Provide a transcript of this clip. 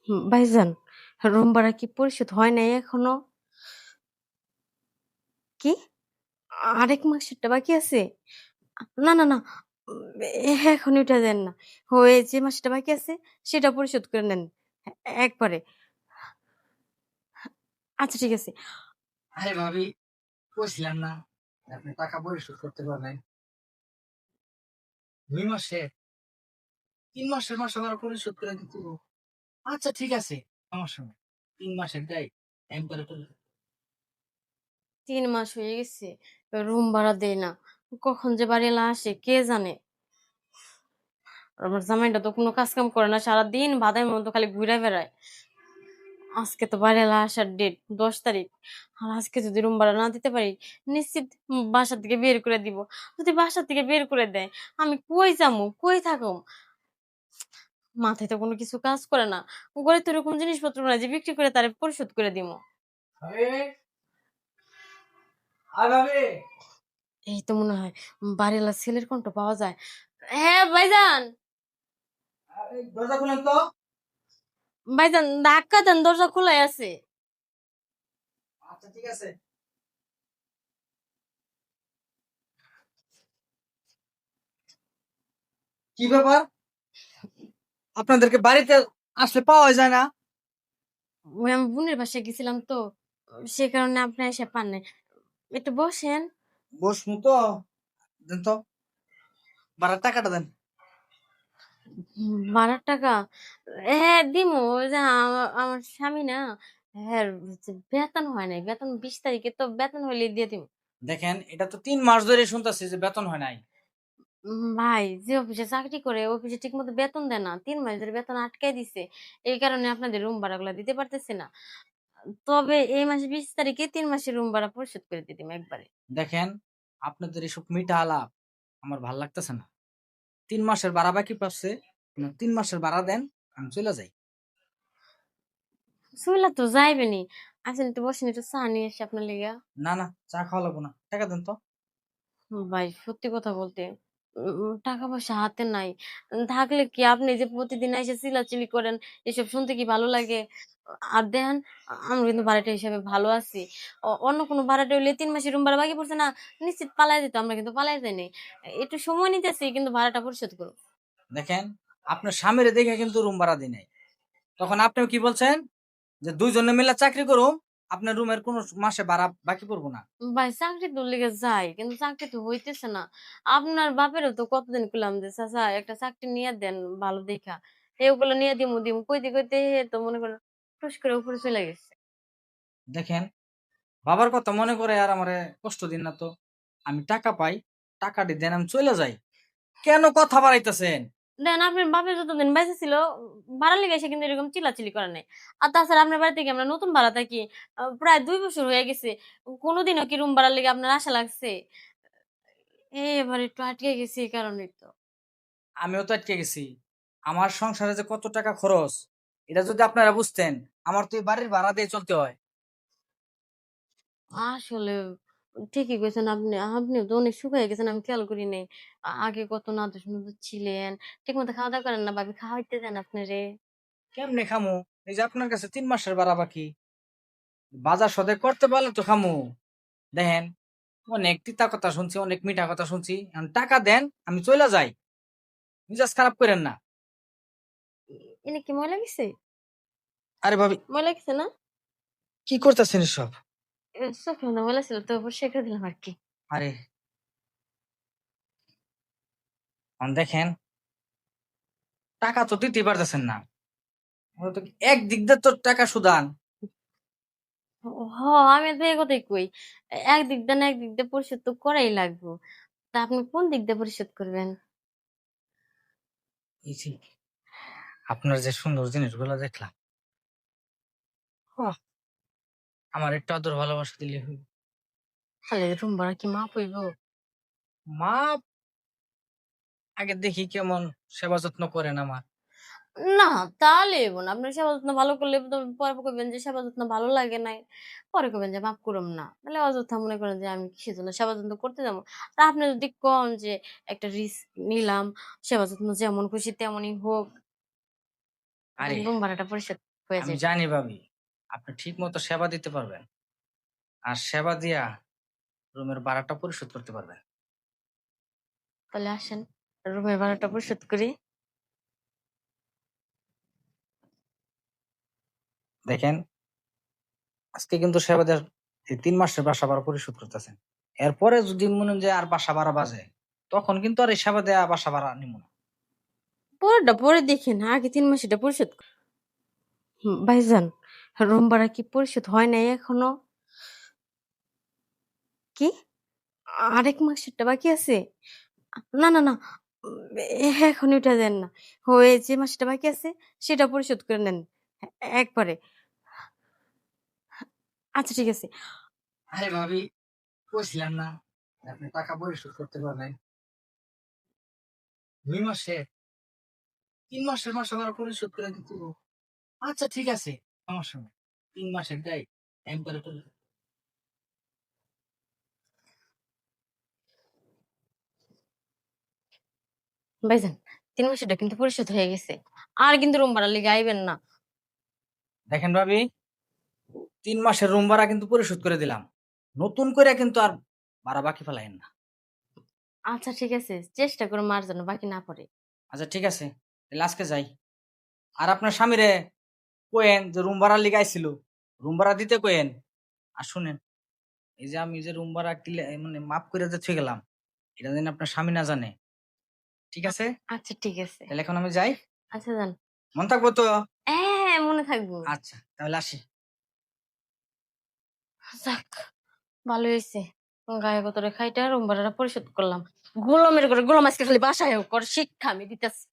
ভাইজান, রুম ভাড়া কি পরিশোধ হয় নাই এখনো? কি? আরেক মাসেরটা বাকি আছে? না, না, না। এখন ওইটা দেন না। ওই যে মাসটা বাকি আছে সেটা পরিশোধ করে নেন। একবারে। আচ্ছা ঠিক আছে। আরে ভাবি, কইছিলাম না আপনি টাকা পরিশোধ করতে পারবেন 2 মাসে, 3 মাসের মাসে আমরা পরিশোধ করে দিতে হবে। আচ্ছা ঠিক আছে, সমস্যা নেই, 3 মাসের দেয় একবারে করে। ৩ মাস হয়ে গেছে। রুম ভাড়া দেয় না। কখন যে বাড়িওয়ালা আসে কে জানে? আর আমার জামাইটা তো কোনো কাজ কাম করে না। সারাদিন বাদাইয়ের মতো খালি ঘুইরা বেড়ায়। আজকে তো বাড়িওয়ালা আসার ডেট ১০ তারিখ। আর আজকে যদি রুম ভাড়া না দিতে পারি, নিশ্চিত বাসা থেকে বের করে দিব। যদি বাসা থেকে বের করে দেয়, আমি কই যামু? কই থাকুম? মাথায় তো কোনো কিছু কাজ করে না। ঘরে তো এরকম জিনিসপত্র নাই যে বিক্রি করে তারে পরিশোধ করে দিমু। ভাবি, আয় ভাবি, এই তো মনে হয় বাড়িওয়ালার ছেলের কণ্ঠ পাওয়া যায়। হ্যাঁ ভাইজান, এই দরজা খুলেন তো। ভাইজান ধাক্কা দেন, দরজা খোলাই আছে। আচ্ছা ঠিক আছে। কি ব্যাপার, আপনাদেরকে বাড়িতে আসলে পাওয়া যায় না? ওই আমি বোনের বাসায় গেছিলাম তো, সে কারণে আপনি এসে পান নাই। একটু বসেন। বসমু তো, দেন তো, ভাড়ার টাকাটা দেন। ভাড়ার টাকা? হ্যাঁ দিমু। ওই যে আমার স্বামী না, হ্যাঁ হচ্ছে বেতন হয় নাই। বেতন ২০ তারিখে, তো বেতন হইলে দিয়ে দিমু। দেখেন, এটা তো 3 মাস ধরে শুনতেছি যে বেতন হয় নাই। ভাই যে অফিসে চাকরি করে অফিসে ঠিক মতো বেতন দেয় না, ৩ মাস ধরে বেতন আটকাই দিছে। এই কারণে আপনাদের রুম ভাড়াগুলা দিতে পারতেছে না। তবে এই মাসে ২০ তারিখে ৩ মাসের রুম ভাড়া পরিশোধ করে দিয়ে দিম একবারে। দেখেন, আপনাদের এসব মিঠা আলাপ আমার ভাল লাগতেছে না। 3 মাসের ভাড়া বাকি পাচ্ছে, 3 মাসের ভাড়া দেন, আমি চলে যাই। শুইলা তো যাইবেনি। আসেন একটু বসেন, একটু চা নিয়ে এসে আপনার লেগা। না না, চা খাওয়া লাগবো না, টাকা দেন তো। ভাই সত্যি কথা বলতে টাকা পয়সা হাতে নাই। থাকলে কি আপনি যে প্রতিদিন এসে চিল্লাচিল্লি করেন, এসব শুনতে কি ভালো লাগে? আর দেখেন, আমরা কিন্তু ভাড়াটিয়া হিসাবে ভালো আছি। অন্য কোনো ভাড়াটিয়া হইলে ৩ মাসের রুম ভাড়া বাকি পড়ছে না, নিশ্চিত পালায় যেত। আমরা কিন্তু পালায় যাই নাই। একটু সময় নিতেছি কিন্তু ভাড়াটা পরিশোধ করুন। দেখেন, আপনার স্বামীরে দেখে কিন্তু রুম ভাড়া দিই নাই। তখন আপনিও কি বলছেন যে 2 জনে মিলে চাকরি করুম, আপনার রুমের কোনো মাসে ভাড়া বাকি পড়বো না। ভাই চাকরি তো লেগে যাই, কিন্তু চাকরি তো হইতেছে না। আপনার বাপেরও তো কতদিন কইলাম যে চাচা একটা চাকরি নিয়ে দেন ভালো দেখা। এগুলো নিয়ে দিমু দিমু কইতে কইতে হে তো মনে করেন টুস করে উপরে চলে গেছে। দেখেন, বাবার কথা মনে করে আর আমারে কষ্ট দিন না তো। আমি টাকা পাই, টাকাটি দেন, আমি চলে যাই। কেন কথা বাড়াইতেছেন? দেন আপনার বাপের যতদিন বেঁচে ছিল ভাড়া লেগে এসে কিন্তু এরকম চিল্লাচিল্লি করে নাই। আর তাছাড়া আপনার বাড়িতে কি আমরা নতুন ভাড়া থাকি? প্রায় ২ বছর হয়ে গেছে। কোনদিনও কি রুম ভাড়ার লেগে আপনার আশা লাগছে? এবার একটু আটকে গেছি এই কারণেই তো। আমিও তো আটকে গেছি। আমার সংসারে যে কত টাকা খরচ, এটা যদি আপনারা বুঝতেন। আমার তো এই বাড়ির ভাড়া দিয়ে চলতে হয়। আসলে ঠিকই কইছেন আপনি। আপনিও তো অনেক শুকায় গেছেন, আমি খেয়াল করি নাই। আগে কত নাদুস-নুদুস ছিলেন। ঠিকমতো খাওয়া-দাওয়া করেন না, ভাবি খাওয়াইতে দেন আপনারে। কেমনে খামু? এই যে আপনার কাছে 3 মাসের ভাড়া বাকি, বাজার সদাই করতে পারলে তো খামু। দেখেন, অনেক তিতা কথা শুনছি, অনেক মিঠা কথা শুনছি, এখন টাকা দেন, আমি চলে যাই। মিজাজ খারাপ করেন না। এনে কি ময়লা গেছে? আরে ভাবি, ময়লা গেছে না? কি করতেছেন এসব? চোখের মধ্যে ময়লা ছিল তো পরিষ্কার করে দিলাম আরকি। আরে এখন দেখেন, টাকা তো দিতেই পারতেছেন না। আমরা তো একদিক দিয়ে তো টাকা সুদান। আমি তো এই কথাই কই। একদিক দিয়ে না একদিক দিয়ে পরিশোধ তো করাই লাগবো। তা আপনি কোন দিক দিয়ে পরিশোধ করবেন? এই যে আপনার যে সুন্দর জিনিসগুলো দেখলাম, আহ, আমার একটু আদর ভালোবাসা দিলে হইব। খালি রুম ভাড়া কি মাপ হইব? মা, আগে দেখি কেমন সেবা যত্ন করেন আমার। না, তা লইব না। আপনার সেবা যত্ন ভালো করলে তো পরে কইবেন যে সেবা যত্ন ভালো লাগে নাই। পরে কইবেন যে মাফ করুম না। তাহলে অযথা মনে করেন যে আমি কিসের জন্য সেবা যত্ন করতে যাবো। আর আপনি যদি কন যে একটা রিস্ক নিলাম, সেবা যত্ন যেমন খুশি তেমনই হোক, আরে রুম ভাড়াটা পরিশোধ। হয়ে আমি যাবে। জানি ভাবি আপনি ঠিক মতো সেবা দিতে পারবেন, আর সেবা দিয়া রুমের ভাড়াটা পরিশোধ করতে পারবেন। তাহলে আসেন রুমের ভাড়াটা পরিশোধ করি। দেখেন, আজকে কিন্তু সেবা দেওয়ার এই ৩ মাসের বাসা ভাড়া পরিশোধ করতেছেন। এরপরে যদি মনে হয় যে আর বাসা ভাড়া বাজে, তখন কিন্তু আর এই সেবা দেয়া বাসা ভাড়া নিব না। পরেরটা পরে দেখেন, আগে ৩ মাস এটা পরিশোধ ভাইজান, রুম ভাড়া কি পরিশোধ হয় নাই এখনো? কি? আরেক মাসেরটা বাকি আছে? না, না, না। এখন ওইটা দেন না। ওই যে মাসটা বাকি আছে সেটা পরিশোধ করে নেন। একবারে। আচ্ছা ঠিক আছে। আরে ভাবি, কইছিলাম না যে আপনি টাকা পরিশোধ করতে পারবেন ২ মাসে। ৩ মাসের বাসা ভাড়া পরিশোধ করে দিতে হবে। আচ্ছা ঠিক আছে, সমস্যা নেই। ৩ মাসের টাই একবারে করে দেব। ভাইজান, ৩ মাসেরটা কিন্তু পরিশোধ হয়ে গেছে। আর কিন্তু রুম ভাড়া লিগে আইবেন না। দেখেন ভাবি, ৩ মাসের রুম ভাড়া কিন্তু পরিশোধ করে দিলাম। নতুন করে কিন্তু আর ভাড়া বাকি ফেলাইন না। আচ্ছা ঠিক আছে। চেষ্টা করুন আর যেন বাকি না পড়ে। আচ্ছা ঠিক আছে, তাহলে আজকে যাই। আর আপনার স্বামীরে কোয়েন যে রুম ভাড়া লিগে আইছিল, রুম ভাড়া দিতে কোয়েন। আর শুনেন, এই যে আমি যে রুম ভাড়া মানে মাফ করে যে থুয়ে গেলাম, এটা যেন আপনার স্বামী না জানে। ঠিক আছে? আচ্ছা ঠিক আছে। তাহলে এখন আমি যাই। আচ্ছা যান। মন থাকবো তো? হ্যাঁ, হ্যাঁ, মনে থাকবো। আচ্ছা, তাহলে আসি। যাক, ভালো হইছে। গায়ে গতরে খাইটা রুম ভাড়াটা পরিশোধ করলাম। গোলামের ঘরে গোলাম আজকে খালি বাসায় করে শিক্ষা আমি দিতেছি।